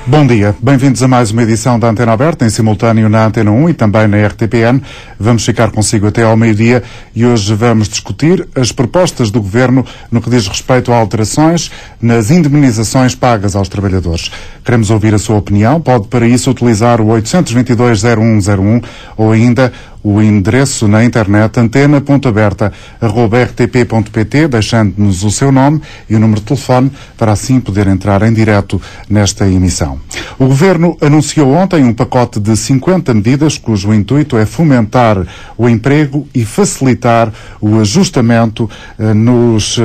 Bom dia, bem-vindos a mais uma edição da Antena Aberta, em simultâneo na Antena 1 e também na RTPN. Vamos ficar consigo até ao meio-dia e hoje vamos discutir as propostas do Governo no que diz respeito a alterações nas indemnizações pagas aos trabalhadores. Queremos ouvir a sua opinião, pode para isso utilizar o 822-0101 ou ainda o endereço na internet antena.aberta@rtp.pt, deixando-nos o seu nome e o número de telefone para assim poder entrar em direto nesta emissão. O Governo anunciou ontem um pacote de 50 medidas cujo intuito é fomentar o emprego e facilitar o ajustamento nos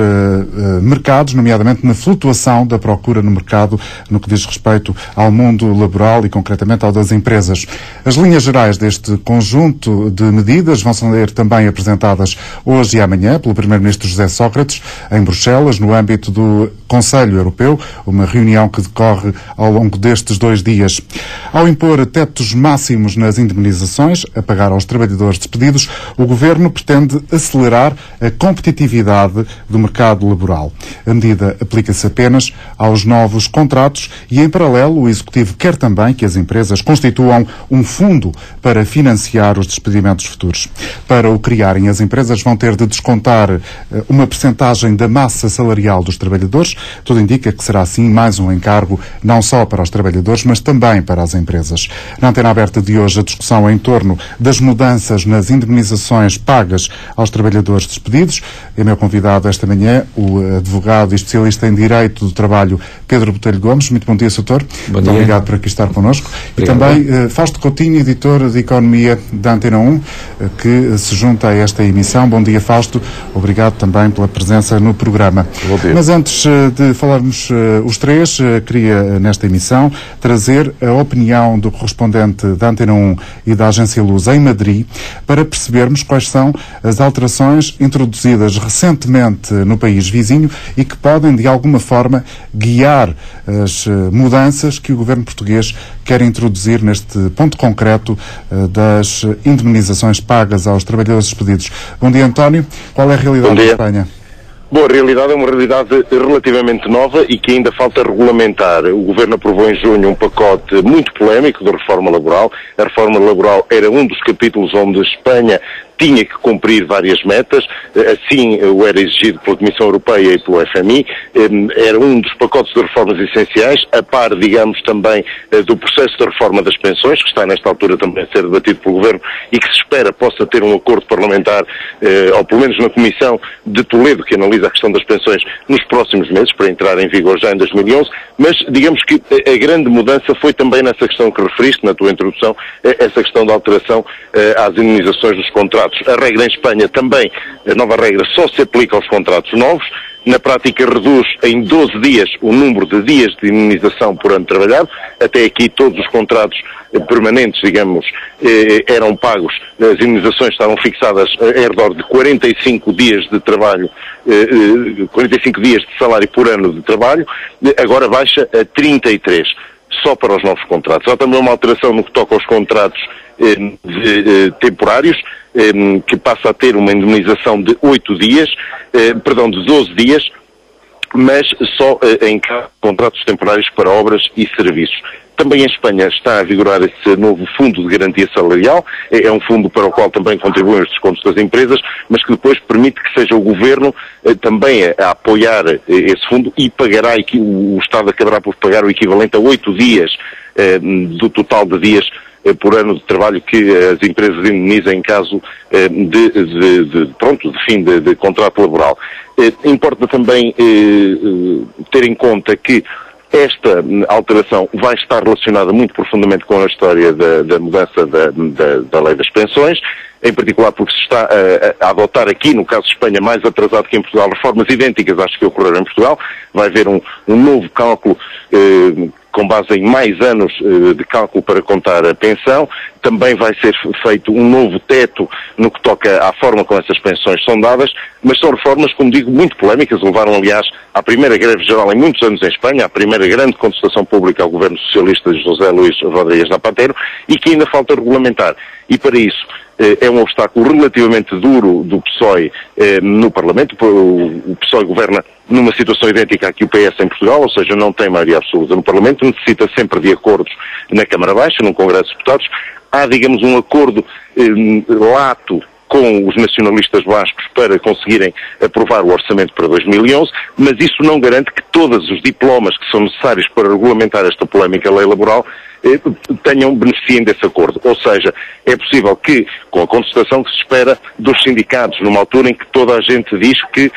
mercados, nomeadamente na flutuação da procura no mercado no que diz respeito ao mundo laboral e concretamente ao das empresas. As linhas gerais deste conjunto de medidas vão ser também apresentadas hoje e amanhã pelo Primeiro-Ministro José Sócrates em Bruxelas, no âmbito do Conselho Europeu, uma reunião que decorre ao longo destes 2 dias. Ao impor tetos máximos nas indemnizações a pagar aos trabalhadores despedidos, o Governo pretende acelerar a competitividade do mercado laboral. A medida aplica-se apenas aos novos contratos e, em paralelo, o Executivo quer também que as empresas constituam um fundo para financiar os despedimentos futuros. Para o criarem, as empresas vão ter de descontar uma percentagem da massa salarial dos trabalhadores. Tudo indica que será, assim, mais um encargo não só para os trabalhadores, mas também para as empresas. Na Antena Aberta de hoje, a discussão é em torno das mudanças nas indemnizações pagas aos trabalhadores despedidos. É meu convidado esta manhã o advogado e especialista em Direito do Trabalho, Pedro Botelho Gomes. Muito bom dia, Sr. Muito obrigado por aqui estar connosco. Obrigado. E também Fausto Coutinho, editor de Economia da Antena 1, que se junta a esta emissão. Bom dia, Fausto. Obrigado também pela presença no programa. Bom dia. Mas antes de falarmos os três, queria nesta emissão trazer a opinião do correspondente da Antena 1 e da Agência Luz em Madrid para percebermos quais são as alterações introduzidas recentemente no país vizinho e que podem, de alguma forma, guiar as mudanças que o governo português quer introduzir neste ponto concreto das indemnizações pagas aos trabalhadores despedidos. Bom dia, António. Qual é a realidade da Espanha? Bom, a realidade é uma realidade relativamente nova e que ainda falta regulamentar. O Governo aprovou em junho um pacote muito polémico de reforma laboral. A reforma laboral era um dos capítulos onde a Espanha tinha que cumprir várias metas, assim o era exigido pela Comissão Europeia e pelo FMI, era um dos pacotes de reformas essenciais, a par, digamos, também do processo de reforma das pensões, que está nesta altura também a ser debatido pelo Governo e que se espera possa ter um acordo parlamentar, ou pelo menos na Comissão de Toledo, que analisa a questão das pensões, nos próximos meses, para entrar em vigor já em 2011, mas digamos que a grande mudança foi também nessa questão que referiste na tua introdução, essa questão da alteração às indemnizações dos contratos. A regra em Espanha também, a nova regra só se aplica aos contratos novos, na prática reduz em 12 dias o número de dias de indemnização por ano trabalhado. Até aqui todos os contratos permanentes, digamos, eram pagos, as indemnizações estavam fixadas em redor de 45 dias de trabalho, 45 dias de salário por ano de trabalho, agora baixa a 33, só para os novos contratos. Há também uma alteração no que toca aos contratos temporários, que passa a ter uma indemnização de 8 dias, de 12 dias, mas só em contratos temporários para obras e serviços. Também em Espanha está a vigorar esse novo fundo de garantia salarial, é um fundo para o qual também contribuem os descontos das empresas, mas que depois permite que seja o Governo também a apoiar esse fundo e pagará, o Estado acabará por pagar o equivalente a 8 dias do total de dias por ano de trabalho que as empresas indemnizam em caso de fim de contrato laboral. Importa também ter em conta que esta alteração vai estar relacionada muito profundamente com a história da mudança da lei das pensões, em particular porque se está a adotar aqui, no caso de Espanha, mais atrasado que em Portugal, reformas idênticas às que ocorreram em Portugal. Vai haver um novo cálculo com base em mais anos de cálculo para contar a pensão, também vai ser feito um novo teto no que toca à forma como essas pensões são dadas, mas são reformas, como digo, muito polémicas, levaram aliás à primeira greve geral em muitos anos em Espanha, à primeira grande contestação pública ao governo socialista de José Luís Rodríguez Zapatero, e que ainda falta regulamentar. E para isso é um obstáculo relativamente duro do PSOE no Parlamento. O PSOE governa numa situação idêntica à que o PS em Portugal, ou seja, não tem maioria absoluta no Parlamento, necessita sempre de acordos na Câmara Baixa, num Congresso de Deputados. Há, digamos, um acordo lato com os nacionalistas bascos para conseguirem aprovar o orçamento para 2011, mas isso não garante que todos os diplomas que são necessários para regulamentar esta polémica lei laboral beneficiem desse acordo. Ou seja, é possível que, com a contestação que se espera dos sindicatos, numa altura em que toda a gente diz que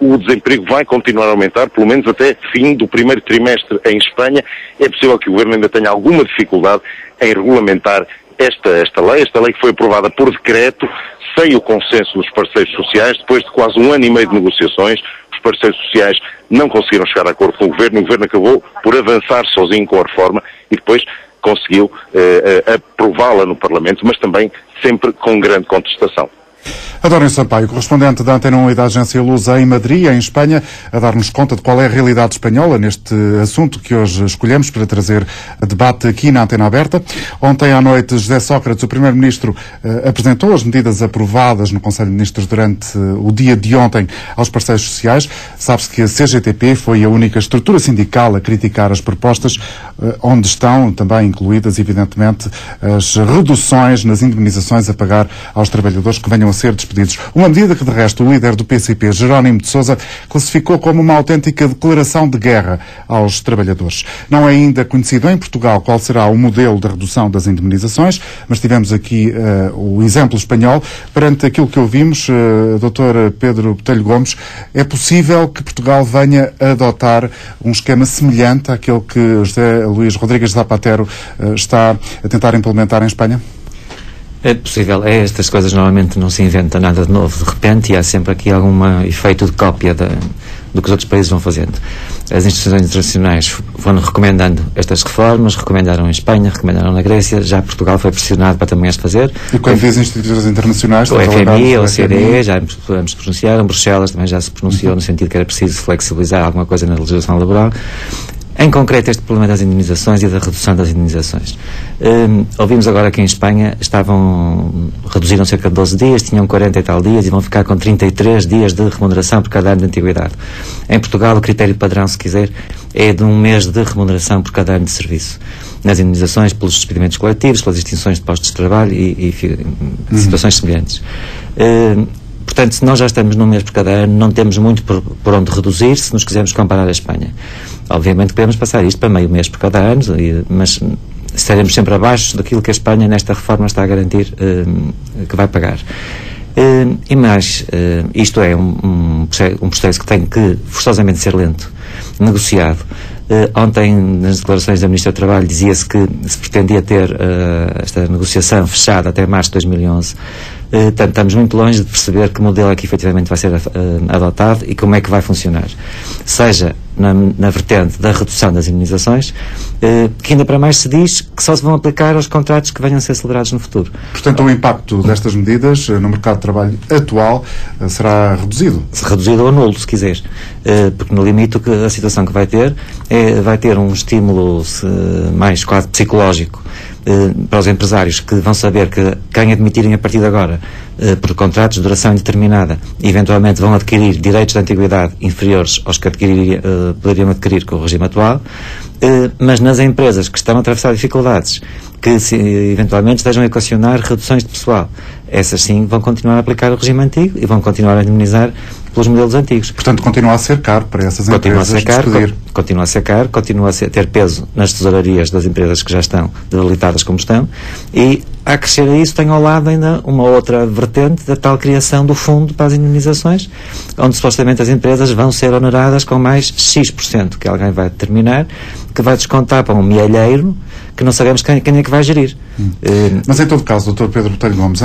o desemprego vai continuar a aumentar, pelo menos até fim do primeiro trimestre em Espanha, é possível que o Governo ainda tenha alguma dificuldade em regulamentar esta lei que foi aprovada por decreto, sem o consenso dos parceiros sociais, depois de quase 1 ano e meio de negociações. Os parceiros sociais não conseguiram chegar a acordo com o Governo, e o Governo acabou por avançar sozinho com a reforma e depois conseguiu aprová-la no Parlamento, mas também sempre com grande contestação. Adorem Sampaio, correspondente da Antena 1 e da Agência Lusa em Madrid, em Espanha, a dar-nos conta de qual é a realidade espanhola neste assunto que hoje escolhemos para trazer a debate aqui na Antena Aberta. Ontem à noite, José Sócrates, o Primeiro-Ministro, apresentou as medidas aprovadas no Conselho de Ministros durante o dia de ontem aos parceiros sociais. Sabe-se que a CGTP foi a única estrutura sindical a criticar as propostas, onde estão também incluídas, evidentemente, as reduções nas indemnizações a pagar aos trabalhadores que venham a ser despedidos. Uma medida que, de resto, o líder do PCP, Jerónimo de Sousa, classificou como uma autêntica declaração de guerra aos trabalhadores. Não é ainda conhecido em Portugal qual será o modelo de redução das indemnizações, mas tivemos aqui o exemplo espanhol. Perante aquilo que ouvimos, Dr. Pedro Botelho Gomes, é possível que Portugal venha a adotar um esquema semelhante àquele que José Luís Rodríguez Zapatero está a tentar implementar em Espanha? É possível. Estas coisas normalmente não se inventa nada de novo de repente, e há sempre aqui algum efeito de cópia do que os outros países vão fazendo. As instituições internacionais foram recomendando estas reformas, recomendaram em Espanha, recomendaram na Grécia, já Portugal foi pressionado para também as fazer. E quando diz instituições internacionais... O FMI, o OCDE, já ambos pronunciaram, Bruxelas também já se pronunciou no sentido que era preciso flexibilizar alguma coisa na legislação laboral. Em concreto, este problema das indemnizações e da redução das indemnizações. Ouvimos agora que em Espanha reduziram cerca de 12 dias, tinham 40 e tal dias e vão ficar com 33 dias de remuneração por cada ano de antiguidade. Em Portugal, o critério padrão, se quiser, é de 1 mês de remuneração por cada ano de serviço. Nas indemnizações, pelos despedimentos coletivos, pelas extinções de postos de trabalho e situações semelhantes. Portanto, se nós já estamos num mês por cada ano, não temos muito por onde reduzir se nos quisermos comparar a Espanha. Obviamente que podemos passar isto para meio mês por cada ano, mas estaremos sempre abaixo daquilo que a Espanha nesta reforma está a garantir que vai pagar. E mais, isto é um processo que tem que forçosamente ser lento, negociado. Ontem, nas declarações da Ministra do Trabalho, dizia-se que se pretendia ter esta negociação fechada até março de 2011. Portanto, estamos muito longe de perceber que modelo é que efetivamente vai ser adotado e como é que vai funcionar. Seja na vertente da redução das indemnizações, que ainda para mais se diz que só se vão aplicar aos contratos que venham a ser celebrados no futuro. Portanto, o impacto destas medidas no mercado de trabalho atual será reduzido? Reduzido ou nulo, se quiser. Porque no limite a situação que vai ter um estímulo mais quase psicológico para os empresários, que vão saber que quem admitirem a partir de agora por contratos de duração indeterminada, eventualmente vão adquirir direitos de antiguidade inferiores aos que poderiam adquirir com o regime atual, mas nas empresas que estão a atravessar dificuldades, que eventualmente estejam a equacionar reduções de pessoal, essas sim vão continuar a aplicar o regime antigo e vão continuar a indemnizar pelos modelos antigos. Portanto, continua a ser caro para essas empresas despedir. Continua a ser caro, continua a ter peso nas tesourarias das empresas que já estão debilitadas como estão, e a acrescer a isso tem ao lado ainda uma outra vertente da tal criação do fundo para as indemnizações, onde supostamente as empresas vão ser oneradas com mais X% que alguém vai determinar, que vai descontar para um mielheiro que não sabemos quem é que vai gerir. Mas em todo caso, Dr. Pedro Botelho Gomes,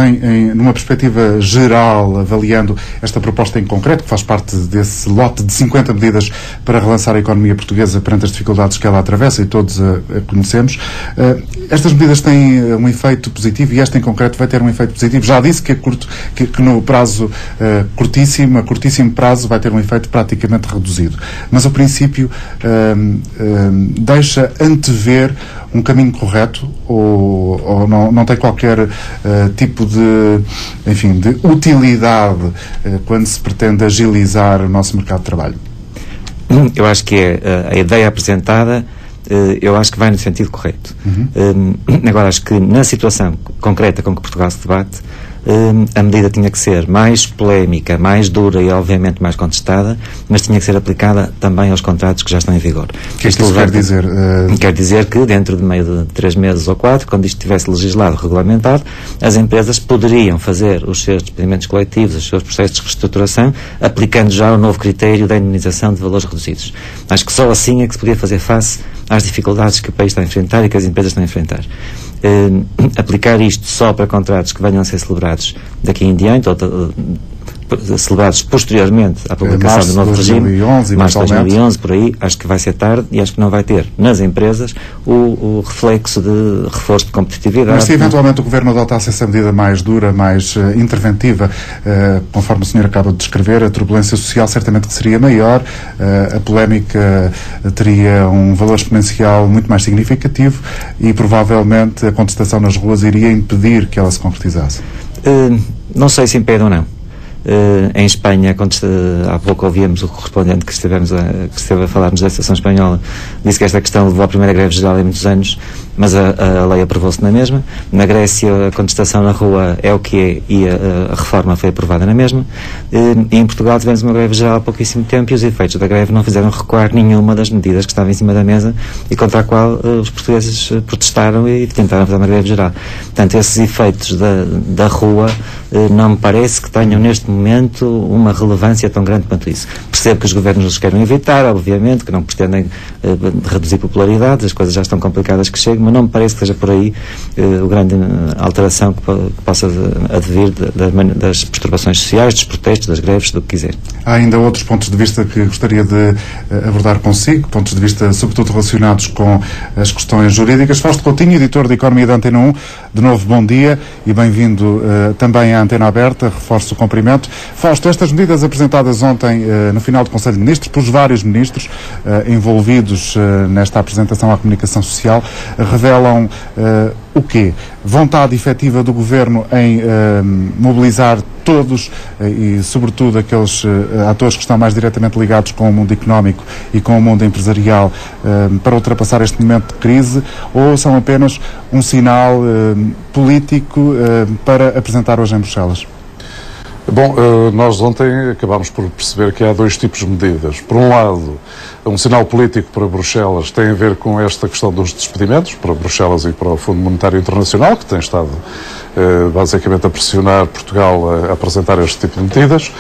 numa perspectiva geral, avaliando esta proposta em concreto, que faz parte desse lote de 50 medidas para relançar a economia portuguesa perante as dificuldades que ela atravessa e todos a conhecemos, estas medidas têm um efeito positivo e esta em concreto vai ter um efeito positivo. Já disse que no prazo a curtíssimo prazo vai ter um efeito praticamente reduzido. Mas o princípio deixa antever um caminho correto ou não tem qualquer tipo de utilidade quando se pretende agilizar o nosso mercado de trabalho? Eu acho que a ideia apresentada, eu acho que vai no sentido correto. Agora, acho que na situação concreta com que Portugal se debate, a medida tinha que ser mais polémica, mais dura e obviamente mais contestada, mas tinha que ser aplicada também aos contratos que já estão em vigor. O que é que isso quer dizer? Quer dizer que dentro de meio de 3 meses ou 4, quando isto estivesse legislado, regulamentado, as empresas poderiam fazer os seus despedimentos coletivos, os seus processos de reestruturação, aplicando já o novo critério da indemnização de valores reduzidos. Acho que só assim é que se podia fazer face às dificuldades que o país está a enfrentar e que as empresas estão a enfrentar. Aplicar isto só para contratos que venham a ser celebrados daqui em diante, ou celebrados posteriormente à publicação do novo regime, março de 2011, por aí, acho que vai ser tarde e acho que não vai ter nas empresas o reflexo de reforço de competitividade. Mas se eventualmente o Governo adotasse essa medida mais dura, mais interventiva, conforme o senhor acaba de descrever, a turbulência social certamente que seria maior, a polémica teria um valor exponencial muito mais significativo e provavelmente a contestação nas ruas iria impedir que ela se concretizasse. Não sei se impede ou não. Em Espanha, há pouco ouvíamos o correspondente que esteve a falar-nos da situação espanhola, disse que esta questão levou à primeira greve geral em muitos anos, mas a lei aprovou-se na mesma. Na Grécia, a contestação na rua é o que é e a reforma foi aprovada na mesma. E em Portugal tivemos uma greve geral há pouquíssimo tempo e os efeitos da greve não fizeram recuar nenhuma das medidas que estavam em cima da mesa e contra a qual os portugueses protestaram e tentaram fazer uma greve geral. Portanto, esses efeitos da rua não me parece que tenham neste momento uma relevância tão grande quanto isso. Percebo que os governos os querem evitar, obviamente, que não pretendem reduzir popularidade, as coisas já estão complicadas que chegam, mas não me parece que seja por aí a grande alteração que possa advir das perturbações sociais, dos protestos, das greves, do que quiser. Há ainda outros pontos de vista que gostaria de abordar consigo, pontos de vista sobretudo relacionados com as questões jurídicas. Fausto Coutinho, editor de Economia da Antena 1, de novo bom dia e bem-vindo também à Antena Aberta, reforço o cumprimento. Fausto, estas medidas apresentadas ontem no final do Conselho de Ministros, pelos vários ministros envolvidos nesta apresentação à comunicação social, revelam o quê? Vontade efetiva do Governo em mobilizar todos e, sobretudo, aqueles atores que estão mais diretamente ligados com o mundo económico e com o mundo empresarial para ultrapassar este momento de crise, ou são apenas um sinal político para apresentar hoje em Bruxelas? Bom, nós ontem acabámos por perceber que há 2 tipos de medidas. Por um lado, um sinal político para Bruxelas tem a ver com esta questão dos despedimentos, para Bruxelas e para o Fundo Monetário Internacional, que tem estado basicamente a pressionar Portugal a apresentar este tipo de medidas.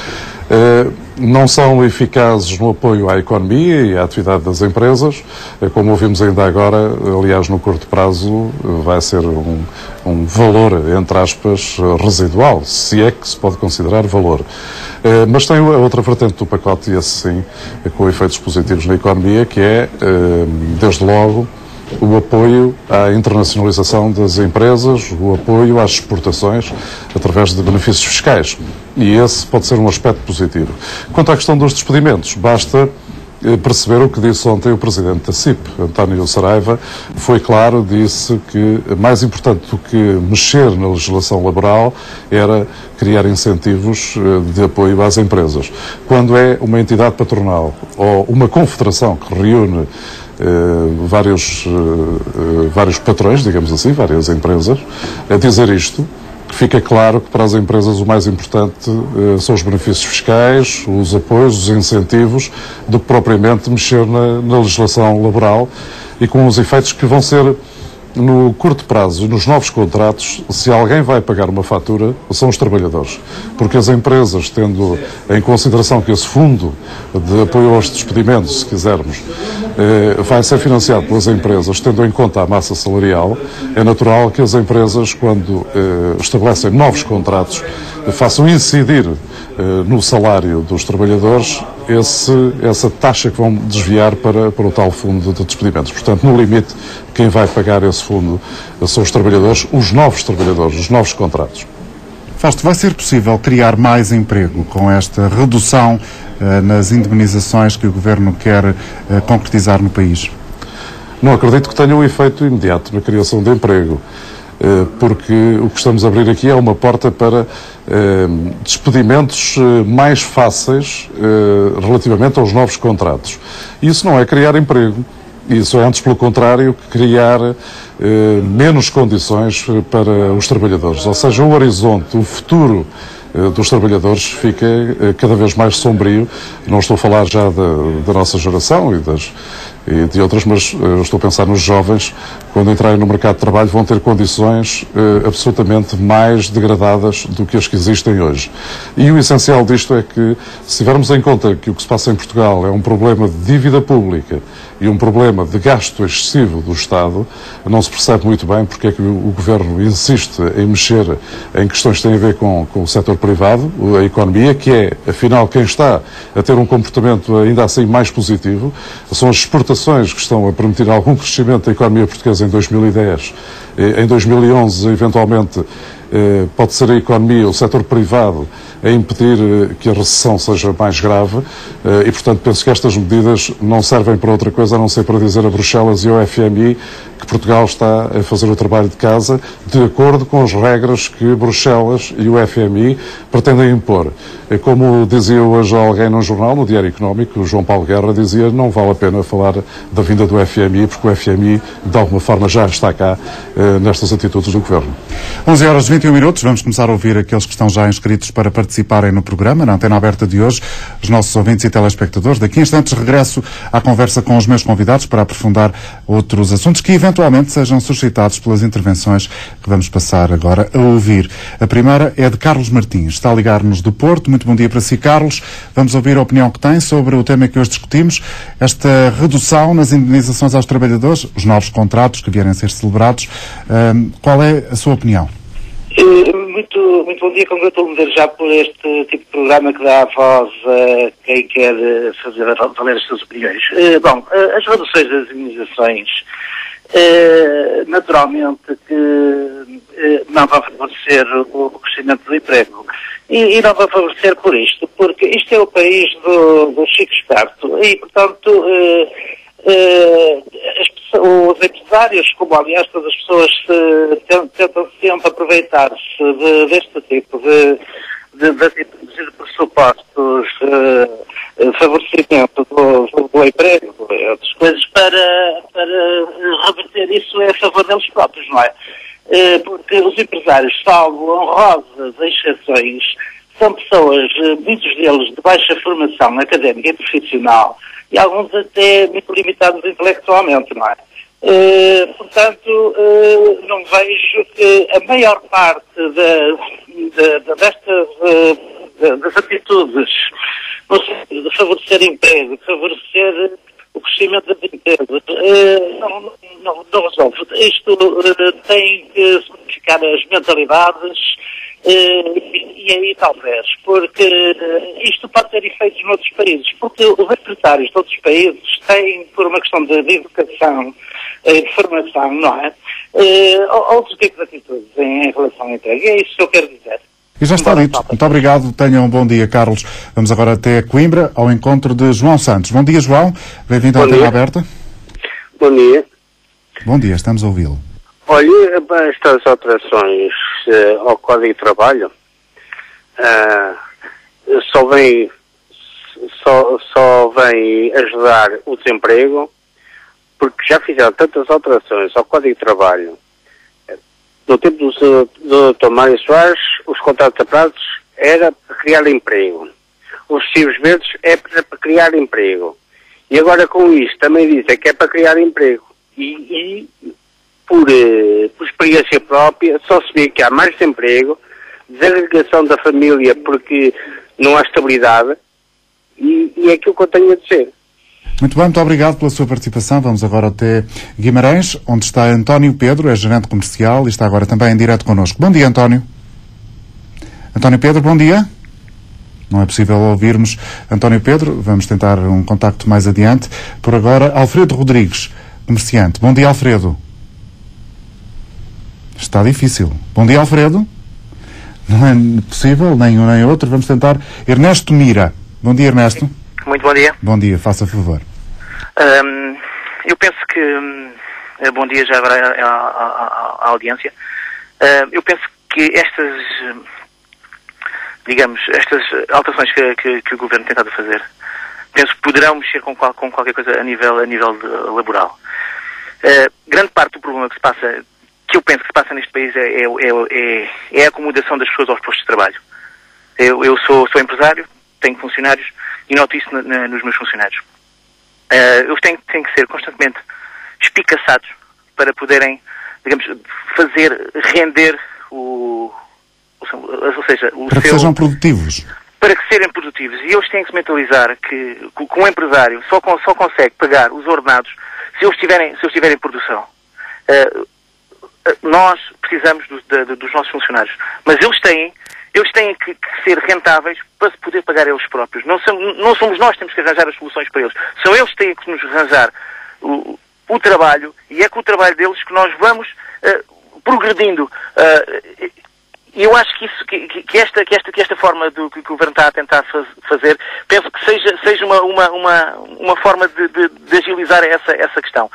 Não são eficazes no apoio à economia e à atividade das empresas, como ouvimos ainda agora, aliás, no curto prazo vai ser um valor, entre aspas, residual, se é que se pode considerar valor. Mas tem a outra vertente do pacote, e esse sim, com efeitos positivos na economia, que é, desde logo, o apoio à internacionalização das empresas, o apoio às exportações através de benefícios fiscais. E esse pode ser um aspecto positivo. Quanto à questão dos despedimentos, basta perceber o que disse ontem o Presidente da CIP, António Saraiva. Foi claro, disse que mais importante do que mexer na legislação laboral era criar incentivos de apoio às empresas. Quando é uma entidade patronal ou uma confederação que reúne vários patrões, digamos assim, várias empresas, a dizer isto, fica claro que para as empresas o mais importante são os benefícios fiscais, os apoios, os incentivos, do que propriamente mexer na legislação laboral e com os efeitos que vão ser no curto prazo, nos novos contratos, se alguém vai pagar uma fatura, são os trabalhadores. Porque as empresas, tendo em consideração que esse fundo de apoio aos despedimentos, se quisermos, vai ser financiado pelas empresas, tendo em conta a massa salarial, é natural que as empresas, quando estabelecem novos contratos, façam incidir no salário dos trabalhadores essa taxa que vão desviar para o tal fundo de despedimentos. Portanto, no limite, quem vai pagar esse fundo são os trabalhadores, os novos contratos. Fausto, vai ser possível criar mais emprego com esta redução nas indemnizações que o Governo quer concretizar no país? Não acredito que tenha um efeito imediato na criação de emprego, porque o que estamos a abrir aqui é uma porta para despedimentos mais fáceis relativamente aos novos contratos. Isso não é criar emprego. Isso é, antes, pelo contrário, criar menos condições para os trabalhadores. Ou seja, o horizonte, o futuro dos trabalhadores fica cada vez mais sombrio. Não estou a falar já da nossa geração e de outras, mas estou a pensar nos jovens, quando entrarem no mercado de trabalho vão ter condições absolutamente mais degradadas do que as que existem hoje. E o essencial disto é que, se tivermos em conta que o que se passa em Portugal é um problema de dívida pública e um problema de gasto excessivo do Estado, não se percebe muito bem porque é que o Governo insiste em mexer em questões que têm a ver com o setor privado, a economia, que é, afinal, quem está a ter um comportamento ainda assim mais positivo, são as exportações que estão a permitir algum crescimento da economia portuguesa em 2010. Em 2011, eventualmente, pode ser a economia, o setor privado, a impedir que a recessão seja mais grave e, portanto, penso que estas medidas não servem para outra coisa a não ser para dizer a Bruxelas e ao FMI que Portugal está a fazer o trabalho de casa de acordo com as regras que Bruxelas e o FMI pretendem impor. Como dizia hoje alguém num jornal, no Diário Económico, o João Paulo Guerra dizia: não vale a pena falar da vinda do FMI, porque o FMI, de alguma forma, já está cá nestas atitudes do Governo. 11h21, vamos começar a ouvir aqueles que estão já inscritos para participarem no programa, na antena aberta de hoje, os nossos ouvintes e telespectadores. Daqui a instantes regresso à conversa com os meus convidados para aprofundar outros assuntos que eventualmente sejam suscitados pelas intervenções que vamos passar agora a ouvir. A primeira é de Carlos Martins, está a ligar-nos do Porto. Muito bom dia para si, Carlos. Vamos ouvir a opinião que tem sobre o tema que hoje discutimos, esta redução nas indemnizações aos trabalhadores, os novos contratos que vierem a ser celebrados. Qual é a sua opinião? Muito bom dia, congratulo-me desde já por este tipo de programa que dá a voz a quem quer fazer valer as suas opiniões. As reduções das indemnizações, naturalmente que não vão favorecer o crescimento do emprego. E não vão favorecer por isto, porque isto é o país do Chico Esperto e, portanto, os empresários, como aliás todas as pessoas, tentam sempre aproveitar-se deste tipo de pressupostos, favorecimento do emprego, outras coisas, para reverter isso a favor deles próprios, não é? Porque os empresários, salvo honrosas exceções, são pessoas, muitos deles de baixa formação académica e profissional, e alguns até muito limitados intelectualmente, não é? Portanto, não vejo que a maior parte das atitudes no sentido de favorecer emprego, de favorecer o crescimento das empresas, não resolve. Isto tem que se modificar as mentalidades e aí talvez, porque isto pode ter efeitos noutros países, porque os empresários de outros países têm, por uma questão de educação e de formação, não é? Outros tipos de atitudes em relação ao emprego. E é isso que eu quero dizer. E já está dito. Muito obrigado. Tenham um bom dia, Carlos. Vamos agora até Coimbra, ao encontro de João Santos. Bom dia, João. Bem-vindo à antena aberta. Bom dia. Bom dia, estamos a ouvi-lo. Olha, estas alterações ao Código de Trabalho só vem ajudar o desemprego, porque já fizeram tantas alterações ao Código de Trabalho. No tempo do Dr. Mário Soares, os contratos a prazos era para criar emprego. Os recibos verdes é para criar emprego. E agora com isto também dizem que é para criar emprego. E por experiência própria, só se vê que há mais desemprego, desagregação da família porque não há estabilidade, e é aquilo que eu tenho a dizer. Muito bem, muito obrigado pela sua participação. Vamos agora até Guimarães, onde está António Pedro, é gerente comercial e está agora também em direto connosco. Bom dia, António. António Pedro, bom dia. Não é possível ouvirmos António Pedro. Vamos tentar um contacto mais adiante. Por agora, Alfredo Rodrigues, comerciante. Bom dia, Alfredo. Está difícil. Bom dia, Alfredo. Não é possível, nem um nem outro. Vamos tentar. Ernesto Mira. Bom dia, Ernesto. Muito bom dia. Bom dia, faça favor. Eu penso que... bom dia já agora à audiência. Eu penso que estas alterações que o Governo tem tentado fazer, penso que poderão mexer com qualquer coisa a nível laboral. Grande parte do problema que eu penso que se passa neste país é a acomodação das pessoas aos postos de trabalho. Eu sou empresário, tenho funcionários e noto isso nos meus funcionários. Eles têm que ser constantemente espicaçados para poderem, digamos, fazer render para que sejam produtivos. Para que serem produtivos. E eles têm que se mentalizar que um empresário só consegue pagar os ordenados se eles tiverem produção. Nós precisamos dos nossos funcionários, mas eles têm que ser rentáveis para se poder pagar eles próprios. Não somos nós que temos que arranjar as soluções para eles. São eles que têm que nos arranjar o trabalho, e é com o trabalho deles que nós vamos progredindo. E eu acho que esta forma que o Governo está a tentar fazer, penso que seja uma forma de agilizar essa questão.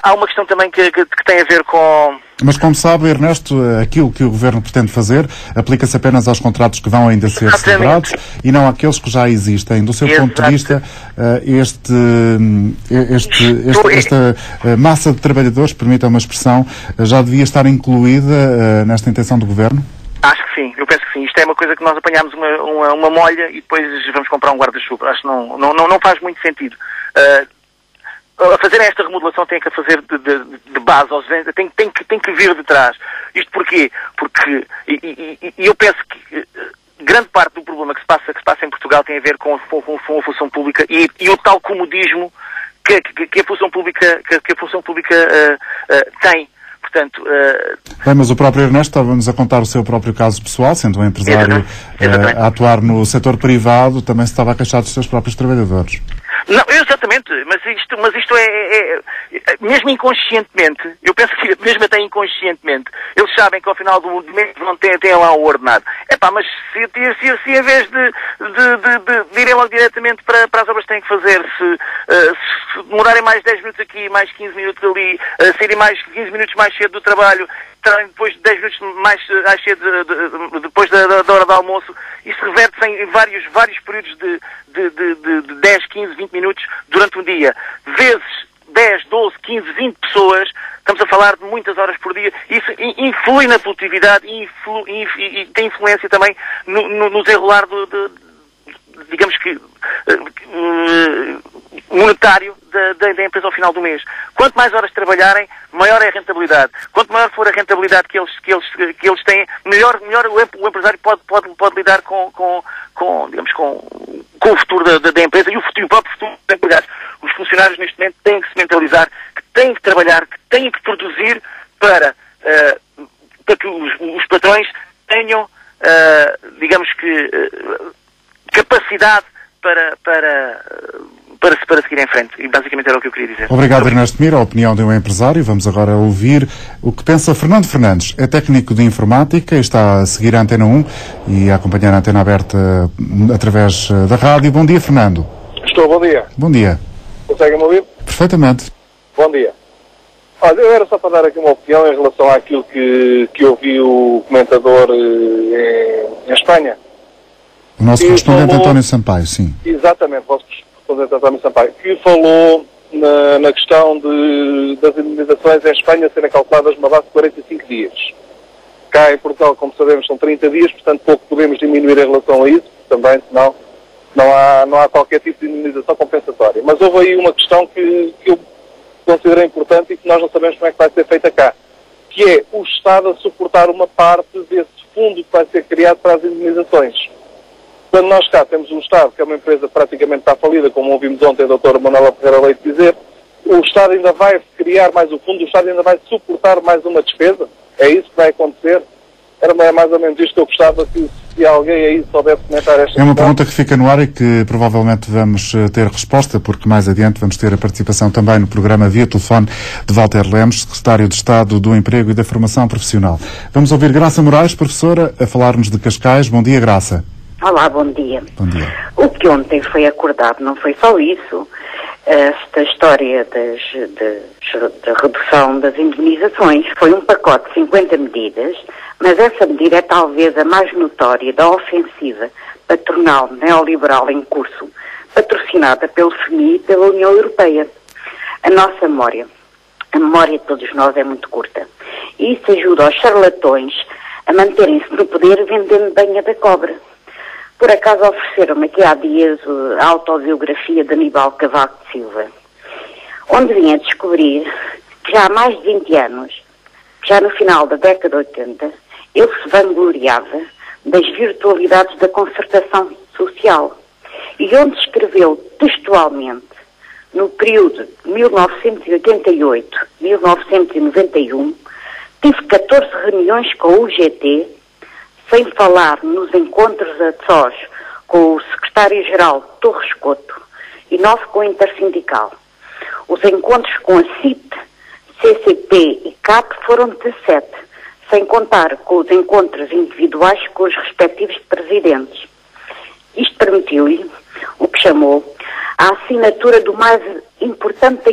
Há uma questão também que tem a ver com... Mas como sabe, Ernesto, aquilo que o Governo pretende fazer aplica-se apenas aos contratos que vão ainda ser celebrados e não àqueles que já existem. Do seu ponto de vista, esta massa de trabalhadores, permita uma expressão, já devia estar incluída nesta intenção do Governo? Acho que sim, eu penso que sim. Isto é uma coisa que nós apanhamos uma molha e depois vamos comprar um guarda-chuva. Acho que não faz muito sentido. A fazer esta remodelação tem que fazer de base, tem que vir de trás. Isto porquê? Porque eu penso que grande parte do problema que se passa em Portugal tem a ver com a função pública e o tal comodismo que a função pública tem. Portanto, bem, mas o próprio Ernesto estava-nos a contar o seu próprio caso pessoal, sendo um empresário a atuar no setor privado, também se estava a queixar dos seus próprios trabalhadores. Não, exatamente, mas isto é mesmo inconscientemente, eu penso que mesmo até inconscientemente, eles sabem que ao final do mês não têm lá o ordenado. Mas se em vez de irem logo diretamente para as obras que têm que fazer, se demorarem mais 10 minutos aqui, mais 15 minutos ali, saírem mais 15 minutos mais cedo do trabalho, depois de 10 minutos mais cedo depois da hora do almoço, isso reverte-se em vários períodos de 10, 15, 20 minutos durante um dia. Vezes 10, 12, 15, 20 pessoas, estamos a falar de muitas horas por dia. Isso influi na produtividade e tem influência também no desenrolar digamos que monetário da empresa ao final do mês. Quanto mais horas trabalharem, maior é a rentabilidade. Quanto maior for a rentabilidade que eles têm, melhor o empresário pode lidar com o futuro da empresa e o próprio futuro dos empregados. Os funcionários neste momento têm que se mentalizar que têm que trabalhar, que têm que produzir para que os patrões tenham, digamos que, capacidade para seguir em frente. E basicamente era o que eu queria dizer. Obrigado, Ernesto Mira. A opinião de um empresário. Vamos agora ouvir o que pensa Fernando Fernandes. É técnico de informática e está a seguir a Antena 1 e a acompanhar a Antena Aberta através da rádio. Bom dia, Fernando. Estou, bom dia. Bom dia. Conseguem-me ouvir? Perfeitamente. Bom dia. Olha, eu era só para dar aqui uma opinião em relação àquilo que ouvi o comentador em Espanha. O nosso correspondente António Sampaio, sim. Exatamente, o nosso correspondente António Sampaio, que falou na questão das indemnizações em Espanha serem calculadas numa base de 45 dias. Cá em Portugal, como sabemos, são 30 dias, portanto pouco podemos diminuir em relação a isso, também, senão não há qualquer tipo de indemnização compensatória. Mas houve aí uma questão que eu considero importante e que nós não sabemos como é que vai ser feita cá, que é o Estado a suportar uma parte desse fundo que vai ser criado para as indemnizações. Quando nós cá temos um Estado, que é uma empresa que praticamente está falida, como ouvimos ontem a doutora Manuela Ferreira Leite dizer, o Estado ainda vai criar mais o fundo, o Estado ainda vai suportar mais uma despesa? É isso que vai acontecer? Era mais ou menos isto que eu gostava que se alguém aí soubesse comentar esta questão. É uma pergunta que fica no ar e que provavelmente vamos ter resposta, porque mais adiante vamos ter a participação também no programa via telefone de Walter Lemos, Secretário de Estado do Emprego e da Formação Profissional. Vamos ouvir Graça Moraes, professora, a falar-nos de Cascais. Bom dia, Graça. Olá, bom dia. Bom dia. O que ontem foi acordado não foi só isso. Esta história da redução das indemnizações foi um pacote de 50 medidas, mas essa medida é talvez a mais notória da ofensiva patronal neoliberal em curso, patrocinada pelo FMI e pela União Europeia. A nossa memória, a memória de todos nós é muito curta. E isso ajuda aos charlatões a manterem-se no poder vendendo banha da cobra. Por acaso ofereceram-me aqui há dias a autobiografia de Aníbal Cavaco de Silva, onde vinha a descobrir que já há mais de 20 anos, já no final da década de 80, ele se vangloriava das virtualidades da concertação social e onde escreveu textualmente, no período de 1988-1991, tive 14 reuniões com o UGT, sem falar nos encontros a sós com o secretário-geral Torres Couto e 9 com o Intersindical. Os encontros com a CIT, CCP e CAP foram 17, sem contar com os encontros individuais com os respectivos presidentes. Isto permitiu-lhe o que chamou a assinatura do mais importante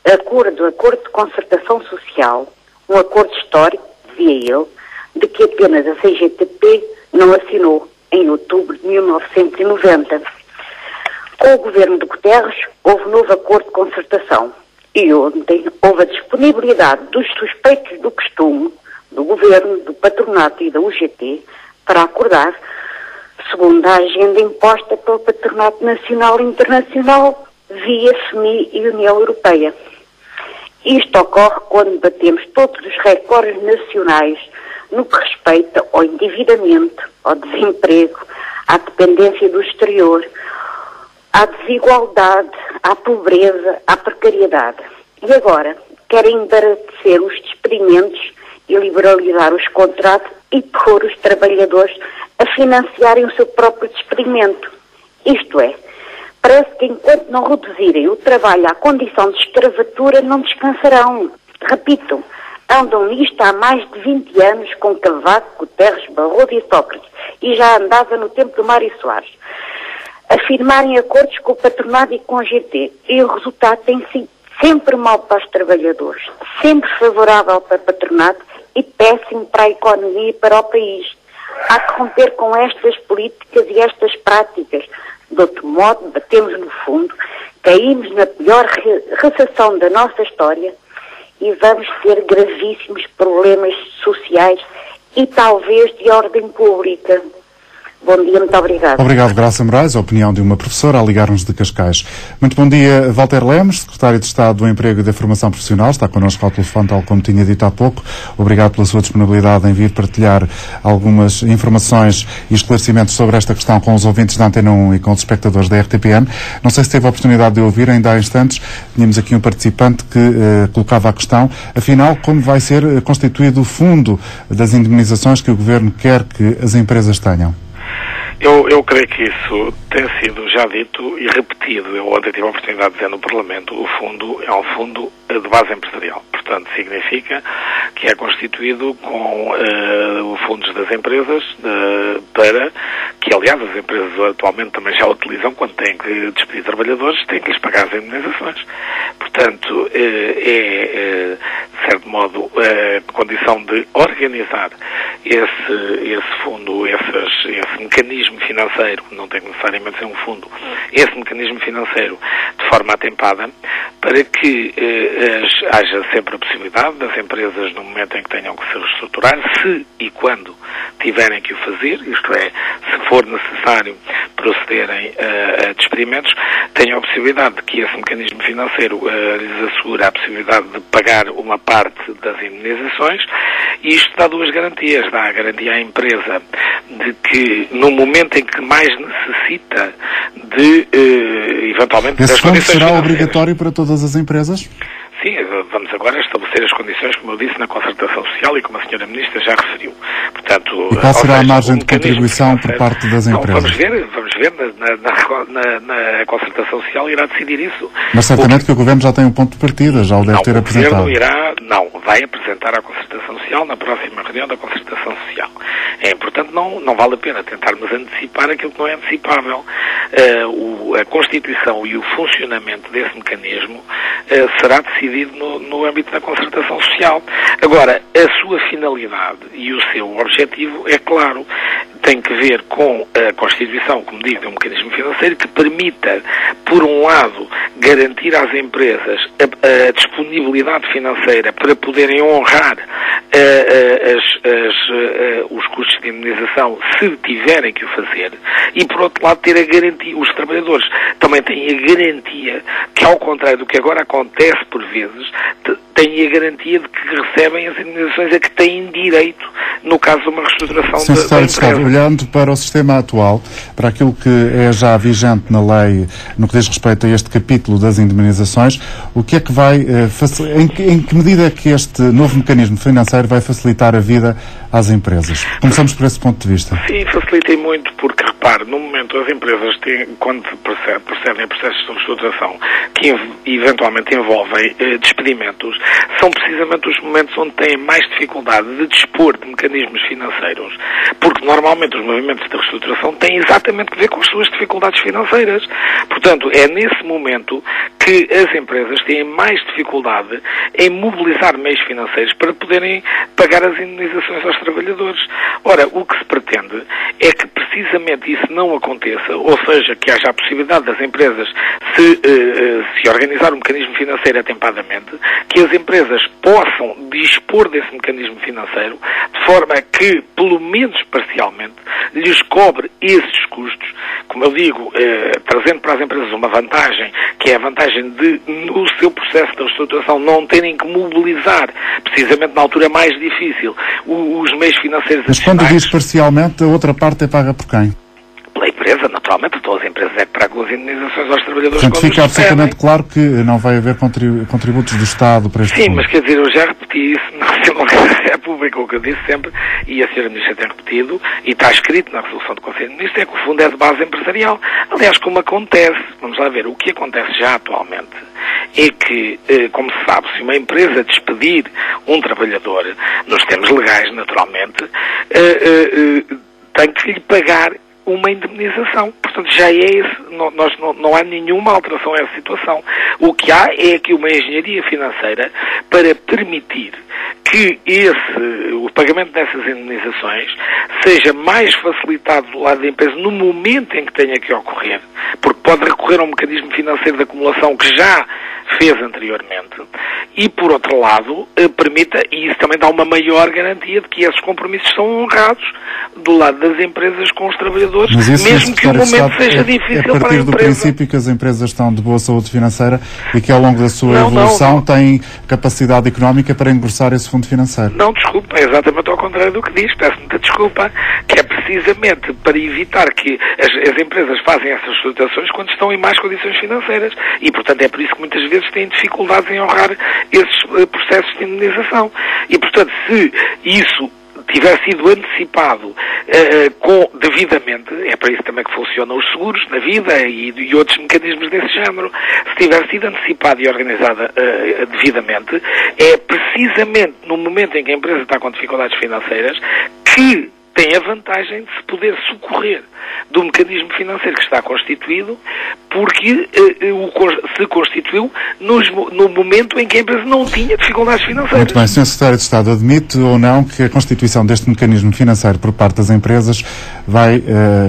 acordo de concertação social, um acordo histórico, dizia ele, de que apenas a CGTP não assinou em outubro de 1990. Com o governo de Guterres, houve novo acordo de concertação e ontem houve a disponibilidade dos suspeitos do costume, do governo, do patronato e da UGT para acordar, segundo a agenda imposta pelo Patronato Nacional e Internacional via FMI e União Europeia. Isto ocorre quando batemos todos os recordes nacionais no que respeita ao endividamento, ao desemprego, à dependência do exterior, à desigualdade, à pobreza, à precariedade. E agora querem embaratecer os despedimentos e liberalizar os contratos e pôr os trabalhadores a financiarem o seu próprio despedimento. Isto é, parece que enquanto não reduzirem o trabalho à condição de escravatura, não descansarão. Repito, andam nisto há mais de 20 anos com Cavaco, Guterres, Barroso e Sócrates, e já andava no tempo do Mário Soares, a firmarem acordos com o patronado e com o GT, e o resultado tem sido sempre mau para os trabalhadores, sempre favorável para o patronado e péssimo para a economia e para o país. Há que romper com estas políticas e estas práticas. De outro modo, batemos no fundo, caímos na pior recessão da nossa história e vamos ter gravíssimos problemas sociais e talvez de ordem pública. Bom dia, muito obrigado. Obrigado, Graça Moraes. A opinião de uma professora a ligar-nos de Cascais. Muito bom dia, Walter Lemos, Secretário de Estado do Emprego e da Formação Profissional. Está connosco ao telefone, tal como tinha dito há pouco. Obrigado pela sua disponibilidade em vir partilhar algumas informações e esclarecimentos sobre esta questão com os ouvintes da Antena 1 e com os espectadores da RTPN. Não sei se teve a oportunidade de ouvir, ainda há instantes tínhamos aqui um participante que colocava a questão, afinal, como vai ser constituído o fundo das indemnizações que o Governo quer que as empresas tenham? Eu creio que isso tem sido já dito e repetido. Eu ontem tive a oportunidade de dizer no Parlamento, o fundo é um fundo de base empresarial. Portanto, significa que é constituído com fundos das empresas para que, aliás, as empresas atualmente também já utilizam quando têm que despedir trabalhadores, têm que lhes pagar as indemnizações. Portanto, de certo modo, a condição de organizar esse fundo, esse mecanismo financeiro, não tem necessariamente ser um fundo, esse mecanismo financeiro de forma atempada, para que haja sempre a possibilidade das empresas, no momento em que tenham que se reestruturar, se e quando tiverem que o fazer, isto é, se for necessário procederem a despedimentos, tenham a possibilidade de que esse mecanismo financeiro lhes assegure a possibilidade de pagar uma parte das indemnizações, e isto dá duas garantias. Dá a garantia à empresa de que, no momento em que mais necessita de, eventualmente, esse das fundo condições será financeiras. Obrigatório para todas as empresas? Sim, vamos agora estabelecer as condições, como eu disse, na concertação social e como a senhora Ministra já referiu. Portanto, e qual será a margem de mecanismo contribuição por financeiro, parte das empresas? Vamos ver, na concertação social irá decidir isso. Mas certamente que o Governo já tem um ponto de partida, já o deve ter apresentado. O Governo vai apresentar à concertação social na próxima reunião da concertação social. É importante, não vale a pena tentarmos antecipar aquilo que não é antecipável. A Constituição e o funcionamento desse mecanismo será decidido no âmbito da concertação social. Agora, a sua finalidade e o seu objetivo, é claro, tem que ver com a constituição, como digo, de um mecanismo financeiro que permita, por um lado, garantir às empresas a disponibilidade financeira para poderem honrar os custos de indemnização se tiverem que o fazer, e por outro lado ter a garantia, os trabalhadores também têm a garantia que, ao contrário do que agora acontece por vezes, têm a garantia de que recebem as indemnizações a que têm direito no caso de uma reestruturação da empresa. Olhando para o sistema atual, para aquilo que é já vigente na lei no que diz respeito a este capítulo das indemnizações, o que é que vai em que medida é que este novo mecanismo financeiro vai facilitar a vida às empresas? Começamos por esse ponto de vista. Sim, facilita muito, porque, repare, no momento as empresas têm, quando procedem a processos de reestruturação que eventualmente envolvem despedimentos, são precisamente os momentos onde têm mais dificuldade de dispor de mecanismos financeiros, porque normalmente os movimentos de reestruturação têm exatamente que ver com as suas dificuldades financeiras. Portanto, é nesse momento que as empresas têm mais dificuldade em mobilizar meios financeiros para poderem pagar as indemnizações aos trabalhadores. Ora, o que se pretende é que precisamente isso não aconteça, ou seja, que haja a possibilidade das empresas se organizar um mecanismo financeiro atempadamente, que as empresas possam dispor desse mecanismo financeiro de forma que, pelo menos parcialmente, lhes cobre esses custos, como eu digo, trazendo para as empresas uma vantagem, que é a vantagem de, no seu processo de reestruturação, não terem que mobilizar, precisamente na altura mais difícil, os meios financeiros. Mas quando diz parcialmente, a outra parte é paga por quem? Pela empresa, naturalmente, todas as empresas é que pagam as indemnizações aos trabalhadores. Portanto, fica absolutamente claro que não vai haver contributos do Estado para este Sim, fundo. mas quer dizer, eu já repeti isso na Assembleia da República, o que eu disse sempre, e a Sra. Ministra tem repetido, e está escrito na resolução do Conselho de Ministros, é que o fundo é de base empresarial. Aliás, como acontece, vamos lá ver, o que acontece já atualmente é que, como se sabe, se uma empresa despedir um trabalhador, nos termos legais, naturalmente, tem que lhe pagar uma indemnização. Portanto, já é esse, não há nenhuma alteração a essa situação. O que há é aqui uma engenharia financeira para permitir que o pagamento dessas indemnizações seja mais facilitado do lado da empresa no momento em que tenha que ocorrer, porque pode recorrer a um mecanismo financeiro de acumulação que já fez anteriormente, e por outro lado permita, e isso também dá uma maior garantia de que esses compromissos são honrados do lado das empresas com os trabalhadores, mesmo que o momento seja difícil para a empresa. É a partir do princípio que as empresas estão de boa saúde financeira e que ao longo da sua evolução têm capacidade económica para engrossar esse fundo financeiro. Não, desculpa, é exatamente ao contrário do que diz, peço muita desculpa, que é precisamente para evitar que as empresas fazem essas reestruturações quando estão em más condições financeiras, e portanto é por isso que muitas vezes têm dificuldades em honrar esses processos de indemnização. E portanto, se isso tiver sido antecipado devidamente, é para isso também que funcionam os seguros na vida e outros mecanismos desse género, se tiver sido antecipado e organizado devidamente, é precisamente no momento em que a empresa está com dificuldades financeiras que tem a vantagem de se poder socorrer do mecanismo financeiro que está constituído, porque se constituiu no momento em que a empresa não tinha dificuldades financeiras. Muito bem, Sr. Secretário de Estado, admite ou não que a constituição deste mecanismo financeiro por parte das empresas vai,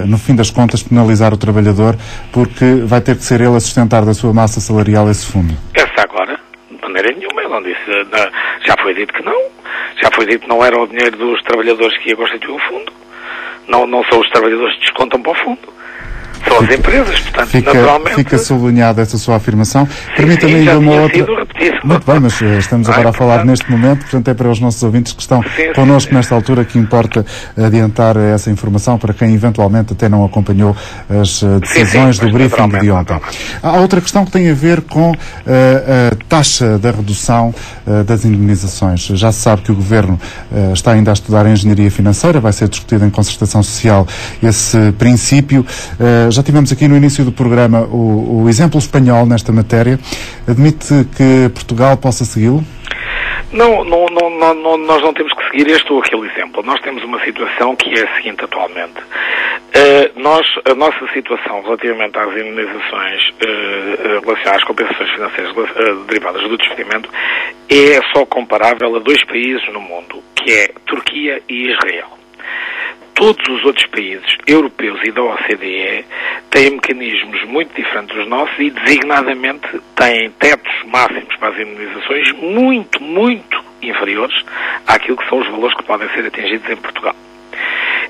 no fim das contas, penalizar o trabalhador, porque vai ter que ser ele a sustentar da sua massa salarial esse fundo? Essa agora, de maneira nenhuma, ele não disse, já foi dito que não. Já foi dito que não era o dinheiro dos trabalhadores que ia constituir o fundo. Não são os trabalhadores que descontam para o fundo. São as empresas, portanto, naturalmente... Fica sublinhada essa sua afirmação. Permita-me ainda uma outra... Muito bem, mas estamos agora a falar neste momento, portanto é para os nossos ouvintes que estão connosco nesta altura que importa adiantar essa informação para quem eventualmente até não acompanhou as decisões do briefing de ontem. Há outra questão que tem a ver com a taxa da redução das indemnizações. Já se sabe que o Governo está ainda a estudar a engenharia financeira, vai ser discutido em concertação social esse princípio. Já tivemos aqui no início do programa o exemplo espanhol nesta matéria. Admite que Portugal possa segui-lo? Não, nós não temos que seguir este ou aquele exemplo. Nós temos uma situação que é a seguinte atualmente. A nossa situação relativamente às indemnizações relacionadas às compensações financeiras derivadas do despedimento é só comparável a 2 países no mundo, que é Turquia e Israel. Todos os outros países europeus e da OCDE têm mecanismos muito diferentes dos nossos e, designadamente, têm tetos máximos para as indemnizações muito, muito inferiores àquilo que são os valores que podem ser atingidos em Portugal.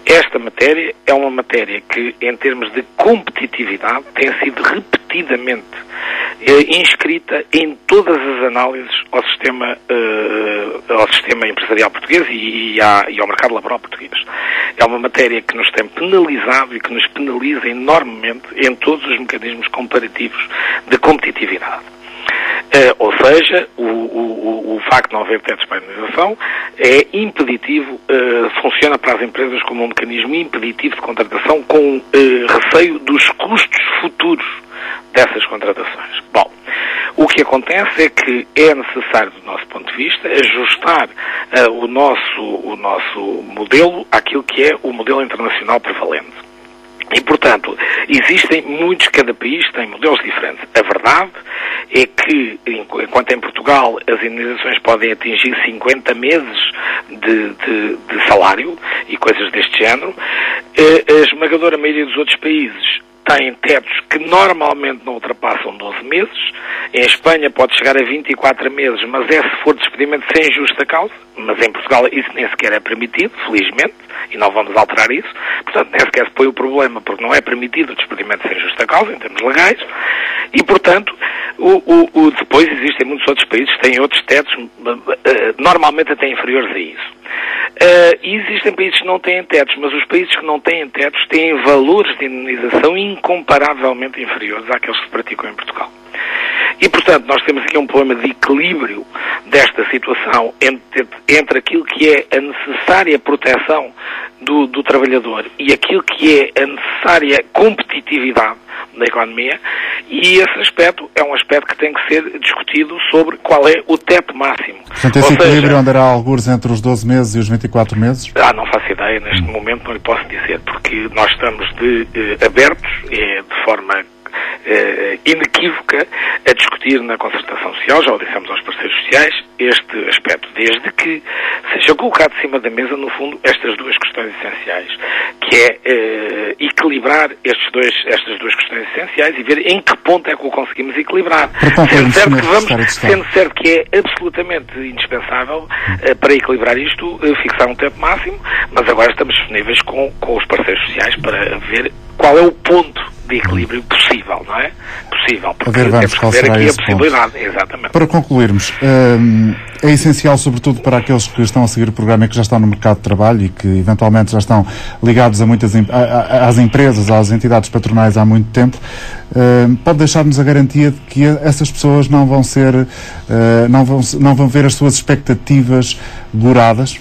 Esta matéria é uma matéria que, em termos de competitividade, tem sido repetidamente inscrita em todas as análises ao sistema empresarial português e ao mercado laboral português. É uma matéria que nos tem penalizado e que nos penaliza enormemente em todos os mecanismos comparativos de competitividade. Ou seja, o facto de não haver tetos para a indemnização é impeditivo, funciona para as empresas como um mecanismo impeditivo de contratação com receio dos custos futuros dessas contratações. Bom, o que acontece é que é necessário, do nosso ponto de vista, ajustar o nosso modelo àquilo que é o modelo internacional prevalente. E, portanto, cada país tem modelos diferentes. A verdade é que, enquanto em Portugal as indemnizações podem atingir 50 meses de salário e coisas deste género, a esmagadora maioria dos outros países têm tetos que normalmente não ultrapassam 12 meses. Em Espanha pode chegar a 24 meses, mas é se for despedimento sem justa causa. Mas em Portugal isso nem sequer é permitido, felizmente, e não vamos alterar isso. Portanto, nem sequer se põe o problema, porque não é permitido o despedimento sem justa causa, em termos legais. E, portanto, depois existem muitos outros países que têm outros tetos, normalmente até inferiores a isso. E existem países que não têm tetos, mas os países que não têm tetos têm valores de indemnização incomparavelmente inferiores àqueles que se praticam em Portugal. E, portanto, nós temos aqui um problema de equilíbrio desta situação entre aquilo que é a necessária proteção do trabalhador e aquilo que é a necessária competitividade da economia, e esse aspecto é um aspecto que tem que ser discutido sobre qual é o teto máximo. Portanto, esse equilíbrio andará algures entre os 12 meses e os 24 meses? Não faço ideia, neste momento não lhe posso dizer, porque nós estamos abertos, de forma inequívoca, a discutir na concertação social, já o dissemos aos parceiros sociais, este aspecto, desde que seja colocado de cima da mesa, no fundo, estas duas questões essenciais, que é equilibrar estas duas questões essenciais e ver em que ponto é que o conseguimos equilibrar. Sendo certo que é absolutamente indispensável para equilibrar isto, fixar um teto máximo, mas agora estamos disponíveis com os parceiros sociais para ver qual é o ponto de equilíbrio possível, não é? Possível, porque temos que ver aqui a possibilidade. Exatamente. Para concluirmos, é essencial, sobretudo para aqueles que estão a seguir o programa e que já estão no mercado de trabalho e que eventualmente já estão ligados às empresas, às entidades patronais há muito tempo, pode deixar-nos a garantia de que essas pessoas não vão ver as suas expectativas buradas?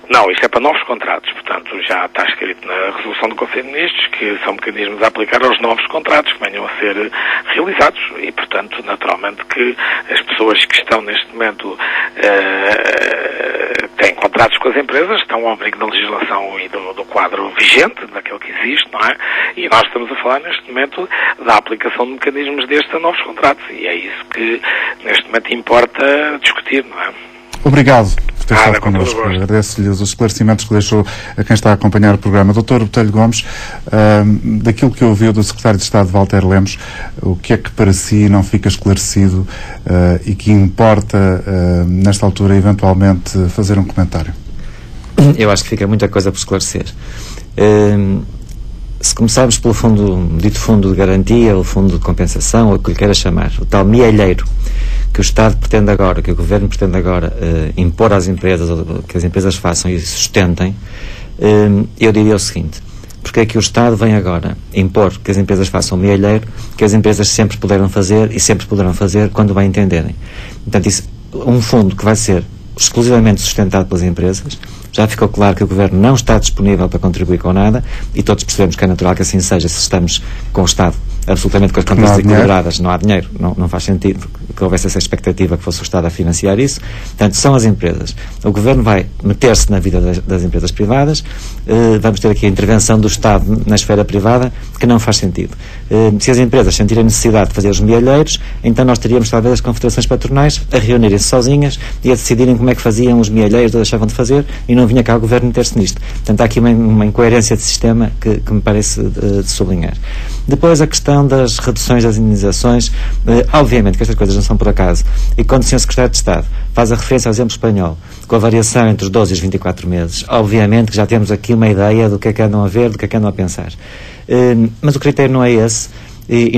Não, isto é para novos contratos, portanto já está escrito na resolução do Conselho de Ministros que são mecanismos a aplicar aos novos contratos que venham a ser realizados e, portanto, naturalmente que as pessoas que estão neste momento têm contratos com as empresas, estão ao abrigo da legislação e do quadro vigente, daquele que existe, não é? E nós estamos a falar neste momento da aplicação de mecanismos destes a novos contratos e é isso que neste momento importa discutir, não é? Obrigado por ter estado connosco. Agradeço-lhe os esclarecimentos que deixou a quem está a acompanhar o programa. Dr. Botelho Gomes, daquilo que ouviu do Secretário de Estado, Walter Lemos, o que é que para si não fica esclarecido e que importa, nesta altura, eventualmente, fazer um comentário? Eu acho que fica muita coisa por esclarecer. se começarmos pelo dito fundo de garantia, ou fundo de compensação, ou o que lhe queira chamar, o tal mielheiro que o Estado pretende agora, que o Governo pretende agora impor às empresas, ou que as empresas façam e sustentem, eu diria o seguinte: porque é que o Estado vem agora impor que as empresas façam mielheiro, que as empresas sempre puderam fazer e sempre poderão fazer quando bem entenderem? Portanto, isso, um fundo que vai ser exclusivamente sustentado pelas empresas. Já ficou claro que o Governo não está disponível para contribuir com nada, e todos percebemos que é natural que assim seja, se estamos com o Estado absolutamente com as contas desequilibradas, não há dinheiro, não faz sentido que houvesse essa expectativa que fosse o Estado a financiar isso. Portanto, são as empresas. O Governo vai meter-se na vida das empresas privadas, vamos ter aqui a intervenção do Estado na esfera privada, que não faz sentido. Se as empresas sentirem necessidade de fazer os mielheiros, então nós teríamos talvez as confederações patronais a reunirem-se sozinhas e a decidirem como é que faziam os mielheiros, ou deixavam de fazer, e não vinha cá o Governo meter-se nisto. Portanto, há aqui uma incoerência de sistema que me parece de sublinhar. Depois, a questão das reduções das indenizações, obviamente que estas coisas não são por acaso, e quando o Sr. Secretário de Estado faz a referência ao exemplo espanhol, com a variação entre os 12 e os 24 meses, obviamente que já temos aqui uma ideia do que é que andam a ver, do que é que andam a pensar. Mas o critério não é esse, e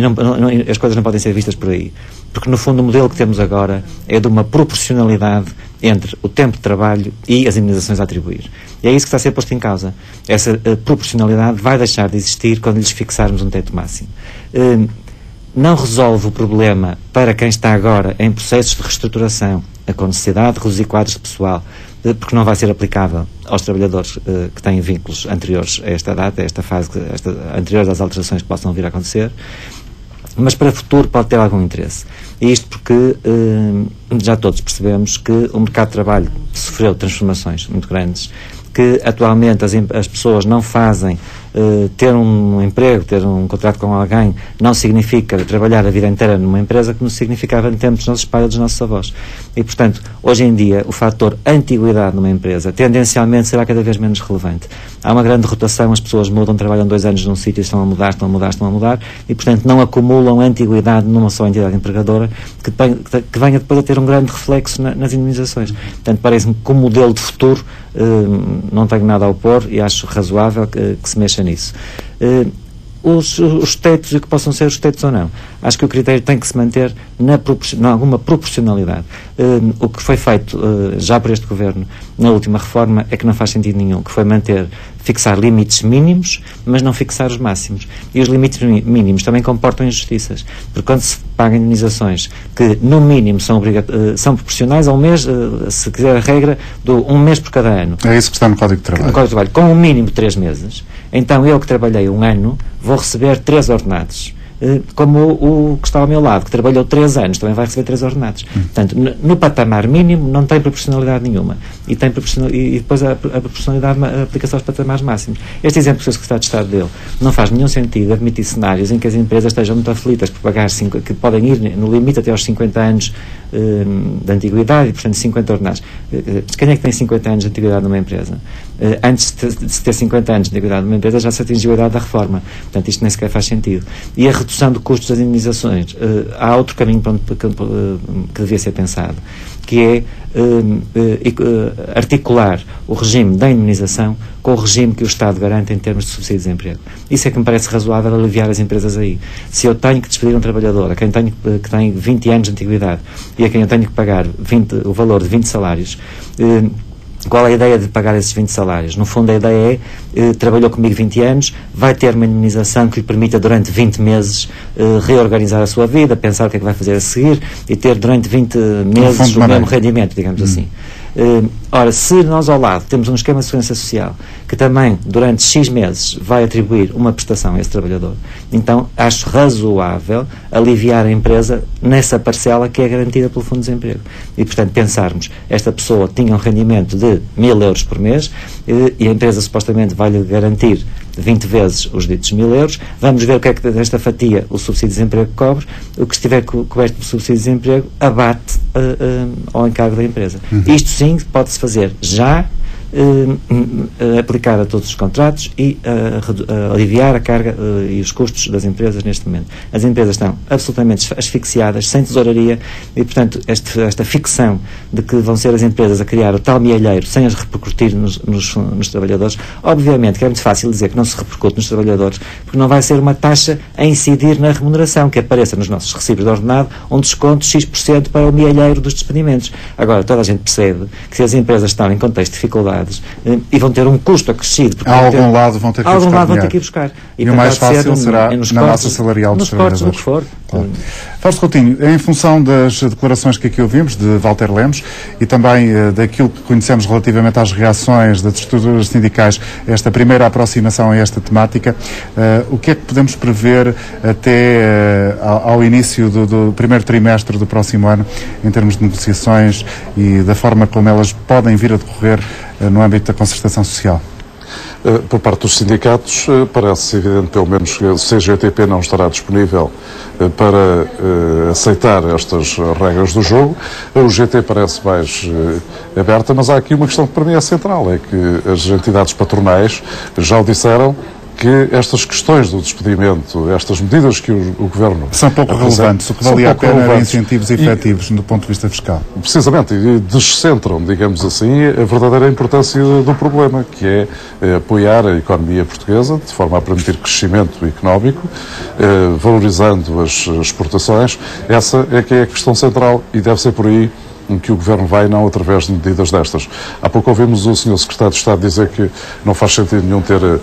as coisas não podem ser vistas por aí. Porque, no fundo, o modelo que temos agora é de uma proporcionalidade entre o tempo de trabalho e as indenizações a atribuir. E é isso que está a ser posto em causa. Essa proporcionalidade vai deixar de existir quando lhes fixarmos um teto máximo. Não resolve o problema para quem está agora em processos de reestruturação, com necessidade de reduzir quadros de pessoal, porque não vai ser aplicável aos trabalhadores que têm vínculos anteriores a esta data, a esta fase, anteriores às alterações que possam vir a acontecer. Mas para o futuro pode ter algum interesse. E isto porque já todos percebemos que o mercado de trabalho sofreu transformações muito grandes, que atualmente as pessoas não fazem ter um emprego, ter um contrato com alguém, não significa trabalhar a vida inteira numa empresa, como significava no tempo dos nossos pais e dos nossos avós. E, portanto, hoje em dia, o fator antiguidade numa empresa tendencialmente será cada vez menos relevante. Há uma grande rotação, as pessoas mudam, trabalham 2 anos num sítio e estão a mudar, e, portanto, não acumulam antiguidade numa só entidade empregadora que venha depois a ter um grande reflexo nas indemnizações. Portanto, parece-me que, como modelo de futuro, não tenho nada a opor e acho razoável que se mexa nisso. Os tetos, e que possam ser os tetos ou não, acho que o critério tem que se manter em alguma proporcionalidade. O que foi feito já por este Governo na última reforma é que não faz sentido nenhum, que foi fixar limites mínimos, mas não fixar os máximos. E os limites mínimos também comportam injustiças, porque quando se paga indenizações que no mínimo são proporcionais ao mês, se quiser a regra, de 1 mês por cada ano. É isso que está no Código de Trabalho. No Código de Trabalho, com um mínimo de 3 meses, então eu que trabalhei 1 ano vou receber 3 ordenados. Como o que está ao meu lado, que trabalhou 3 anos, também vai receber 3 ordenados. Portanto, no patamar mínimo não tem proporcionalidade nenhuma. E depois a proporcionalidade aplica-se aos patamares máximos. Este exemplo que o Secretário de Estado deu não faz nenhum sentido admitir cenários em que as empresas estejam muito aflitas por pagar que podem ir no limite até aos 50 anos de antiguidade e, portanto, 50 ordenados. Quem é que tem 50 anos de antiguidade numa empresa? Antes de se ter 50 anos de antiguidade numa empresa já se atingiu a idade da reforma. Portanto, isto nem sequer faz sentido. E a redução do custo das indenizações, há outro caminho que devia ser pensado, que é articular o regime da indemnização com o regime que o Estado garante em termos de subsídio de desemprego. Isso é que me parece razoável aliviar as empresas aí. Se eu tenho que despedir um trabalhador, a quem que tem 20 anos de antiguidade e a quem eu tenho que pagar o valor de 20 salários, qual é a ideia de pagar esses 20 salários? No fundo, a ideia é, trabalhou comigo 20 anos, vai ter uma indemnização que lhe permita, durante 20 meses, reorganizar a sua vida, pensar o que é que vai fazer a seguir e ter, durante 20 meses, o mesmo rendimento, digamos assim. Ora, se nós ao lado temos um esquema de segurança social que também, durante X meses, vai atribuir uma prestação a esse trabalhador, então acho razoável aliviar a empresa nessa parcela que é garantida pelo Fundo de Desemprego. E, portanto, pensarmos, esta pessoa tinha um rendimento de 1.000 euros por mês e a empresa supostamente vai-lhe garantir 20 vezes os ditos 1.000 euros, vamos ver o que é que desta fatia o subsídio de desemprego cobre, o que estiver coberto pelo subsídio de desemprego abate ao encargo da empresa. Isto sim pode-se fazer já, aplicar a todos os contratos e aliviar a carga e os custos das empresas neste momento. As empresas estão absolutamente asfixiadas, sem tesouraria, e, portanto, esta ficção de que vão ser as empresas a criar o tal mielheiro sem as repercutir nos trabalhadores, obviamente que é muito fácil dizer que não se repercute nos trabalhadores, porque não vai ser uma taxa a incidir na remuneração, que apareça nos nossos recibos de ordenado um desconto X% para o mielheiro dos despedimentos. Agora, toda a gente percebe que se as empresas estão em contexto de dificuldades e vão ter um custo acrescido, porque a algum lado vão ter que ir buscar. E o mais fácil será na massa salarial dos trabalhadores. No que for. Claro. Fausto Coutinho, em função das declarações que aqui ouvimos de Walter Lemos e também daquilo que conhecemos relativamente às reações das estruturas sindicais, esta primeira aproximação a esta temática, o que é que podemos prever até ao início do primeiro trimestre do próximo ano, em termos de negociações e da forma como elas podem vir a decorrer no âmbito da concertação social? Por parte dos sindicatos, parece evidente, pelo menos, que a CGTP não estará disponível para aceitar estas regras do jogo. A UGT parece mais aberta, mas há aqui uma questão que para mim é central, é que as entidades patronais já o disseram, que estas questões do despedimento, estas medidas que o Governo... São pouco relevantes, o que valia a pena era incentivos efetivos do ponto de vista fiscal. Precisamente, e descentram, digamos assim, a verdadeira importância do problema, que é apoiar a economia portuguesa, de forma a permitir crescimento económico, valorizando as exportações. Essa é que é a questão central e deve ser por aí em que o Governo vai, não através de medidas destas. Há pouco ouvimos o Sr. Secretário de Estado dizer que não faz sentido nenhum ter o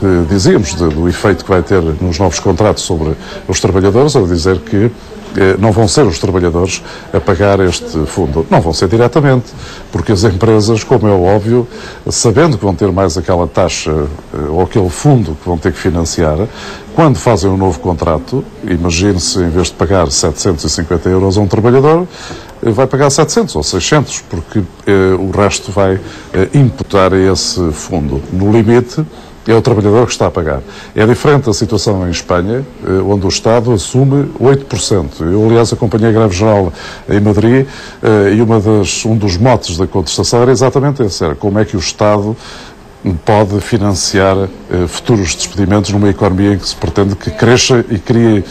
que dizíamos do efeito que vai ter nos novos contratos sobre os trabalhadores, ao dizer que não vão ser os trabalhadores a pagar este fundo. Não vão ser diretamente, porque as empresas, como é óbvio, sabendo que vão ter mais aquela taxa ou aquele fundo que vão ter que financiar, quando fazem um novo contrato, imagine-se, em vez de pagar 750 euros a um trabalhador, vai pagar 700 ou 600, porque o resto vai imputar a esse fundo. No limite, é o trabalhador que está a pagar. É diferente a situação em Espanha, onde o Estado assume 8%. Eu, aliás, acompanhei a greve geral em Madrid e um dos motes da contestação era exatamente esse, era como é que o Estado pode financiar futuros despedimentos numa economia em que se pretende que cresça e crie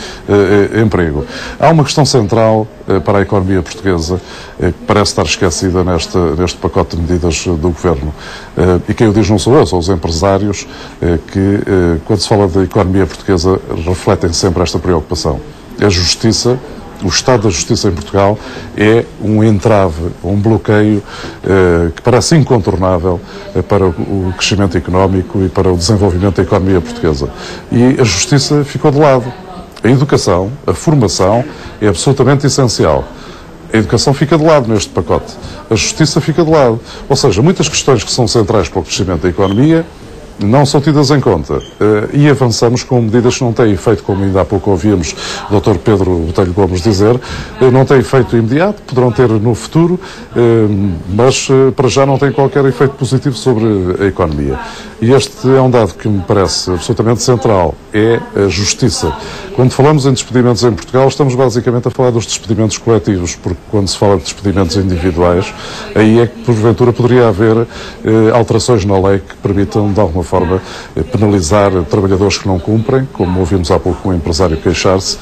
emprego. Há uma questão central para a economia portuguesa que parece estar esquecida neste pacote de medidas do Governo. E quem o diz não sou eu, são os empresários que, quando se fala da economia portuguesa, refletem sempre esta preocupação. A justiça, o estado da justiça em Portugal é um entrave, um bloqueio que parece incontornável para o crescimento económico e para o desenvolvimento da economia portuguesa. E a justiça ficou de lado. A educação, a formação é absolutamente essencial. A educação fica de lado neste pacote. A justiça fica de lado. Ou seja, muitas questões que são centrais para o crescimento da economia não são tidas em conta. E avançamos com medidas que não têm efeito, como ainda há pouco ouvimos o Dr. Pedro Botelho Gomes dizer, não têm efeito imediato, poderão ter no futuro, mas para já não têm qualquer efeito positivo sobre a economia. E este é um dado que me parece absolutamente central, é a justiça. Quando falamos em despedimentos em Portugal, estamos basicamente a falar dos despedimentos coletivos, porque quando se fala de despedimentos individuais, aí é que porventura poderia haver alterações na lei que permitam, de alguma forma, penalizar trabalhadores que não cumprem, como ouvimos há pouco um empresário queixar-se,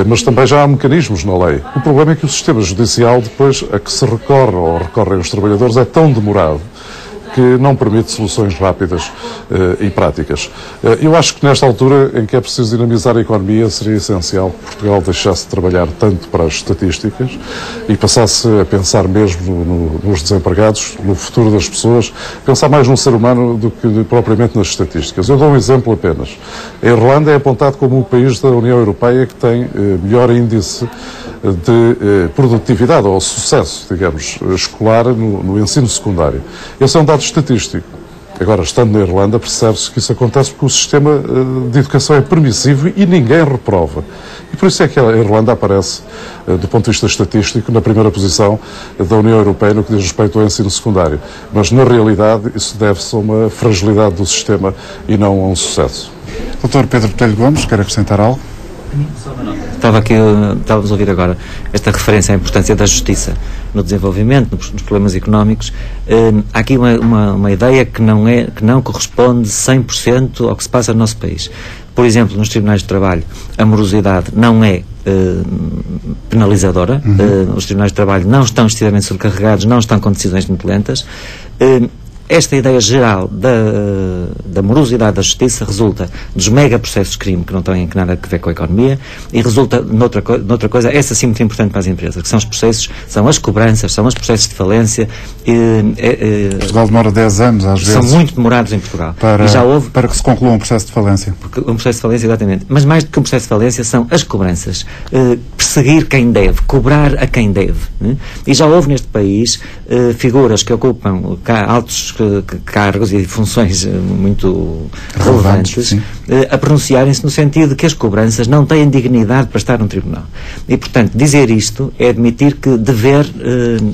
mas também já há mecanismos na lei. O problema é que o sistema judicial, depois a que se recorre ou recorrem os trabalhadores, é tão demorado que não permite soluções rápidas e práticas. Eu acho que nesta altura em que é preciso dinamizar a economia, seria essencial que Portugal deixasse de trabalhar tanto para as estatísticas e passasse a pensar mesmo nos desempregados, no futuro das pessoas, pensar mais no ser humano do que propriamente nas estatísticas. Eu dou um exemplo apenas. A Irlanda é apontado como o país da União Europeia que tem melhor índice de produtividade ou sucesso, digamos, escolar no ensino secundário. Esse é um dado estatístico. Agora, estando na Irlanda, percebe-se que isso acontece porque o sistema de educação é permissivo e ninguém reprova. E por isso é que a Irlanda aparece, do ponto de vista estatístico, na primeira posição da União Europeia no que diz respeito ao ensino secundário. Mas, na realidade, isso deve-se a uma fragilidade do sistema e não a um sucesso. Dr. Pedro Botelho Gomes, quer acrescentar algo? Estávamos a ouvir agora esta referência à importância da justiça no desenvolvimento, nos problemas económicos. Há aqui uma ideia que não corresponde 100% ao que se passa no nosso país. Por exemplo, nos tribunais de trabalho, a morosidade não é penalizadora. Os tribunais de trabalho não estão excessivamente sobrecarregados, não estão com decisões muito lentas. Esta ideia geral da morosidade da justiça resulta dos mega processos de crime que não têm nada a ver com a economia e resulta noutra coisa, essa sim muito importante para as empresas, que são os processos, são as cobranças, são os processos de falência. Portugal demora 10 anos, às vezes. São muito demorados em Portugal. Para que se conclua um processo de falência. Um processo de falência, exatamente. Mas mais do que um processo de falência são as cobranças. Perseguir quem deve, cobrar a quem deve. E já houve neste país figuras que ocupam altos cargos e funções muito relevantes a pronunciarem-se no sentido de que as cobranças não têm dignidade para estar num tribunal. E, portanto, dizer isto é admitir que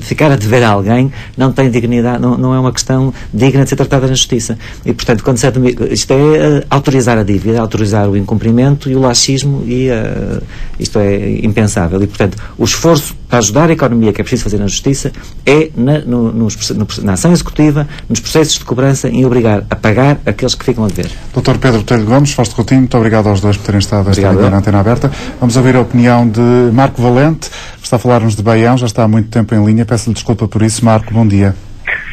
ficar a dever a alguém não tem dignidade, não é uma questão digna de ser tratada na justiça. E, portanto, quando isto é autorizar a dívida, autorizar o incumprimento e o laxismo, e isto é impensável. E, portanto, o esforço para ajudar a economia que é preciso fazer na justiça é na ação executiva, nos processos de cobrança, em obrigar a pagar aqueles que ficam a dever. Dr. Pedro Botelho Gomes, Fausto Coutinho, muito obrigado aos dois por terem estado esta manhã na Antena Aberta. Vamos ouvir a opinião de Marco Valente, que está a falar-nos de Baião, já está há muito tempo em linha. Peço-lhe desculpa por isso. Marco, bom dia.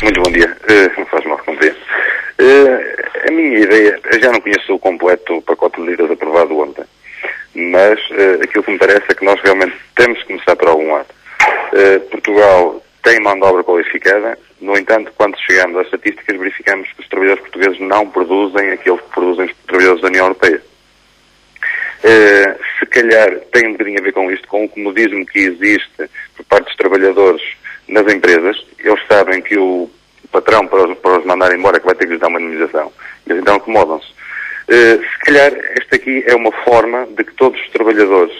Muito bom dia. Não faz mal compreender. A minha ideia, eu já não conheço o completo pacote de medidas aprovado ontem, mas aquilo que me parece é que nós realmente temos que começar por algum lado. Portugal tem mão de obra qualificada, no entanto, quando chegamos às estatísticas, verificamos que os trabalhadores portugueses não produzem aquilo que produzem os trabalhadores da União Europeia. Se calhar tem um bocadinho a ver com isto, com o comodismo que existe por parte dos trabalhadores nas empresas. Eles sabem que o patrão, para os mandar embora, que vai ter que lhes dar uma indemnização. Eles então acomodam-se. Se calhar esta aqui é uma forma de que todos os trabalhadores,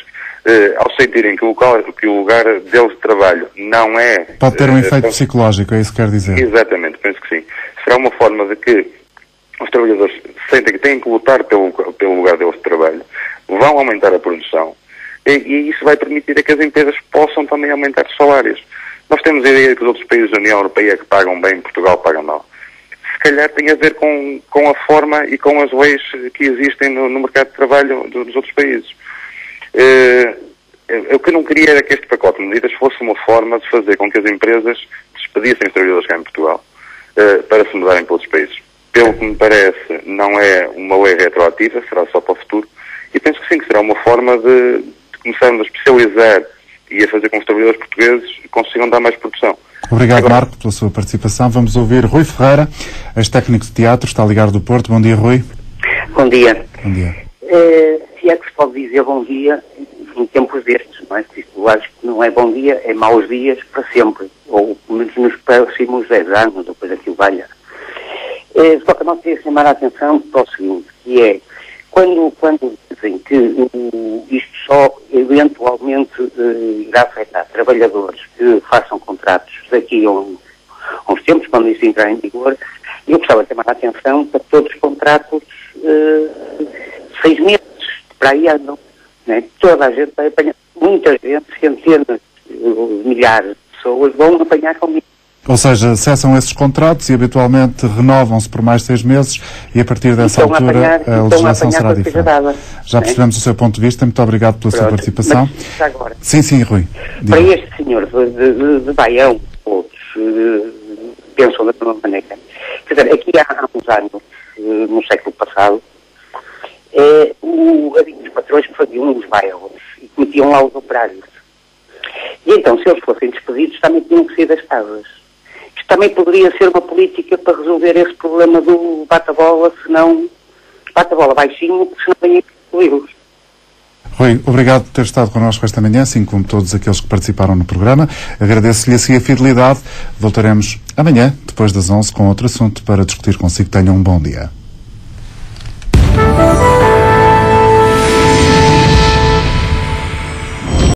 ao sentirem que o lugar deles de trabalho não é... Pode ter um efeito psicológico, é isso que quer dizer? Exatamente, penso que sim. Será uma forma de que os trabalhadores sentem que têm que lutar pelo lugar deles de trabalho, vão aumentar a produção, e isso vai permitir que as empresas possam também aumentar os salários. Nós temos a ideia que os outros países da União Europeia que pagam bem, Portugal paga mal. Se calhar tem a ver com a forma e com as leis que existem no mercado de trabalho dos outros países. O que eu não queria era que este pacote de medidas fosse uma forma de fazer com que as empresas despedissem os trabalhadores cá em Portugal para se mudarem para outros países. Pelo que me parece, não é uma lei retroativa, será só para o futuro, e penso que sim, que será uma forma de começarmos a especializar e a fazer com que os trabalhadores portugueses consigam dar mais produção. Obrigado, Marco, pela sua participação. Vamos ouvir Rui Ferreira, ex-técnico de teatro, está ligado do Porto. Bom dia, Rui. Bom dia. Bom dia. Se é que se pode dizer bom dia em tempos destes, não é? Isto, acho que não é bom dia, é maus dias para sempre, ou pelo menos nos próximos 10 anos, ou coisa que o valha. Só que não queria chamar a atenção para o seguinte, que é, quando dizem que isto só eventualmente irá afetar trabalhadores que façam contratos daqui a uns tempos, quando isso entrar em vigor, eu gostava de chamar a atenção para todos os contratos 6 meses, para aí andam. Né? Toda a gente vai apanhar, muita gente, centenas, milhares de pessoas vão apanhar comigo. Ou seja, cessam esses contratos e habitualmente renovam-se por mais 6 meses e a partir dessa altura a legislação será diferente. Já percebemos o seu ponto de vista, muito obrigado pela sua participação. Mas, agora, sim, Rui. Para este senhor de Baião, outros pensam da mesma maneira. Quer dizer, aqui há uns anos, no século passado, havia os patrões que faziam uns bailos e que metiam lá os operários. E então, se eles fossem despedidos, também tinham que sair das casas. Isto também poderia ser uma política para resolver esse problema do bata-bola, senão bata-bola baixinho, senão vem excluí-los. Rui, obrigado por ter estado connosco esta manhã, assim como todos aqueles que participaram no programa. Agradeço-lhe assim a fidelidade. Voltaremos amanhã, depois das 11, com outro assunto para discutir consigo. Tenham um bom dia.